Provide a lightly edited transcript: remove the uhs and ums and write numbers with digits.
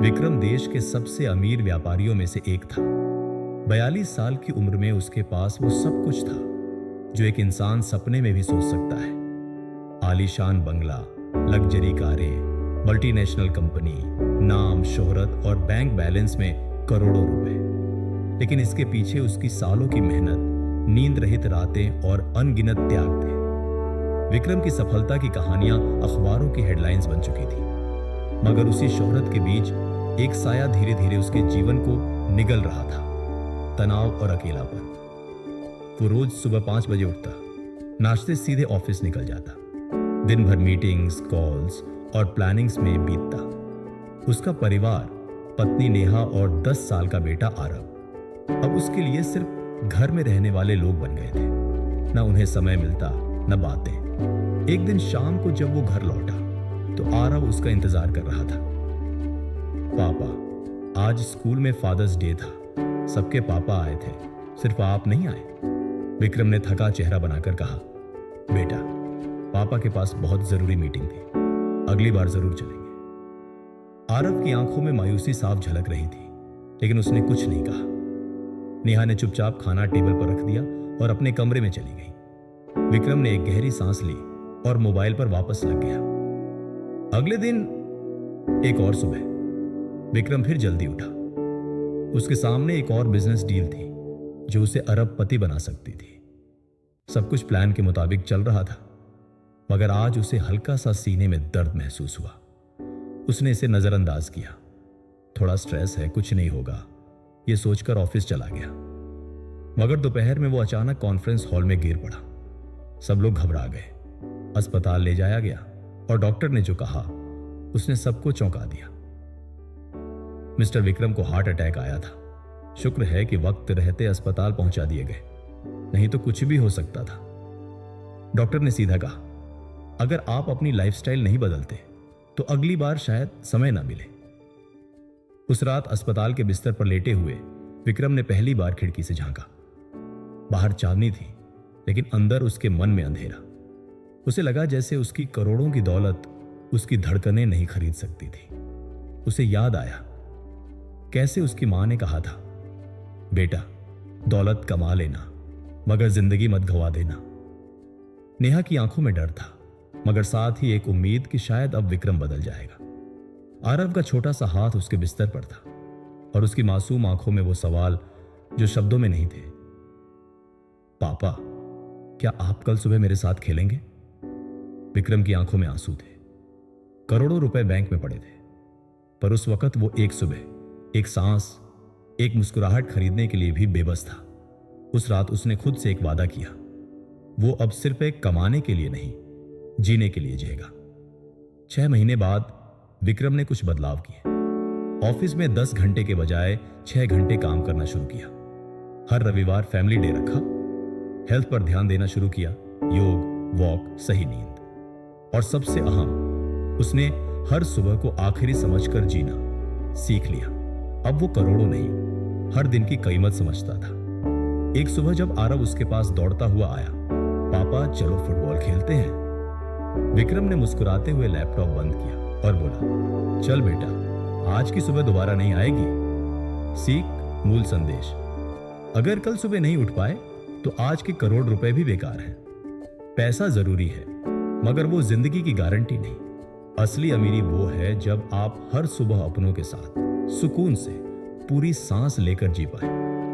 विक्रम देश के सबसे अमीर व्यापारियों में से एक था। 42 साल की उम्र में उसके पास वो सब कुछ था जो एक इंसान सपने में भी सोच सकता है। आलीशान बंगला, लग्जरी कारें, मल्टीनेशनल कंपनी, नाम, शोहरत और बैंक बैलेंस में करोड़ों रुपए। लेकिन इसके पीछे उसकी सालों की मेहनत, नींद रहित रातें और अनगिनत त्याग थे। विक्रम की सफलता की कहानियां अखबारों की हेडलाइंस बन चुकी थी, मगर उसी शोहरत के बीच एक साया धीरे धीरे उसके जीवन को निगल रहा था, तनाव और अकेलापन। वो रोज सुबह 5 बजे उठता, नाश्ते सीधे ऑफिस निकल जाता, दिन भर मीटिंग्स, कॉल्स और प्लानिंग्स में बीतता। उसका परिवार, पत्नी नेहा और 10 साल का बेटा आरव अब उसके लिए सिर्फ घर में रहने वाले लोग बन गए थे। न उन्हें समय मिलता, न बातें। एक दिन शाम को जब वो घर लौटा तो आरव उसका इंतजार कर रहा था। पापा, आज स्कूल में फादर्स डे था, सबके पापा आए थे, सिर्फ आप नहीं आए। विक्रम ने थका चेहरा बनाकर कहा, बेटा, पापा के पास बहुत जरूरी मीटिंग थी, अगली बार जरूर चलेंगे। आरव की आंखों में मायूसी साफ झलक रही थी, लेकिन उसने कुछ नहीं कहा। नेहा ने चुपचाप खाना टेबल पर रख दिया और अपने कमरे में चली गई। विक्रम ने एक गहरी सांस ली और मोबाइल पर वापस लग गया। अगले दिन एक और सुबह विक्रम फिर जल्दी उठा। उसके सामने एक और बिजनेस डील थी जो उसे अरबपति बना सकती थी। सब कुछ प्लान के मुताबिक चल रहा था, मगर आज उसे हल्का सा सीने में दर्द महसूस हुआ। उसने इसे नजरअंदाज किया। थोड़ा स्ट्रेस है, कुछ नहीं होगा, यह सोचकर ऑफिस चला गया। मगर दोपहर में वो अचानक कॉन्फ्रेंस हॉल में गिर पड़ा। सब लोग घबरा गए। अस्पताल ले जाया गया और डॉक्टर ने जो कहा उसने सबको चौंका दिया। मिस्टर विक्रम को हार्ट अटैक आया था। शुक्र है कि वक्त रहते अस्पताल पहुंचा दिए गए, नहीं तो कुछ भी हो सकता था। डॉक्टर ने सीधा कहा, अगर आप अपनी लाइफस्टाइल नहीं बदलते तो अगली बार शायद समय ना मिले। उस रात अस्पताल के बिस्तर पर लेटे हुए विक्रम ने पहली बार खिड़की से झांका। बाहर चांदनी थी, लेकिन अंदर उसके मन में अंधेरा। उसे लगा जैसे उसकी करोड़ों की दौलत उसकी धड़कनें नहीं खरीद सकती थी। उसे याद आया कैसे उसकी मां ने कहा था, बेटा, दौलत कमा लेना मगर जिंदगी मत गवा देना। नेहा की आंखों में डर था, मगर साथ ही एक उम्मीद कि शायद अब विक्रम बदल जाएगा। आरव का छोटा सा हाथ उसके बिस्तर पर था और उसकी मासूम आंखों में वो सवाल जो शब्दों में नहीं थे, पापा, क्या आप कल सुबह मेरे साथ खेलेंगे? विक्रम की आंखों में आंसू थे। करोड़ों रुपए बैंक में पड़े थे, पर उस वक्त वो एक सुबह, एक सांस, एक मुस्कुराहट खरीदने के लिए भी बेबस था। उस रात उसने खुद से एक वादा किया, वो अब सिर्फ एक कमाने के लिए नहीं, जीने के लिए जिएगा। 6 महीने बाद विक्रम ने कुछ बदलाव किए। ऑफिस में 10 घंटे के बजाय 6 घंटे काम करना शुरू किया। हर रविवार फैमिली डे रखा। हेल्थ पर ध्यान देना शुरू किया, योग, वॉक, सही नींद और सबसे अहम, उसने हर सुबह को आखिरी समझकर जीना सीख लिया। अब वो करोड़ों नहीं, हर दिन की कीमत समझता था। एक सुबह जब आरव उसके पास दौड़ता हुआ आया, पापा, चलो फुटबॉल खेलते हैं। विक्रम ने मुस्कुराते हुए लैपटॉप बंद किया और बोला, चल बेटा, आज की सुबह दोबारा नहीं आएगी। सीख, मूल संदेश, अगर कल सुबह नहीं उठ पाए तो आज के करोड़ रुपए भी बेकार हैं। पैसा जरूरी है, मगर वो जिंदगी की गारंटी नहीं। असली अमीरी वो है जब आप हर सुबह अपनों के साथ सुकून से पूरी सांस लेकर जी पाए।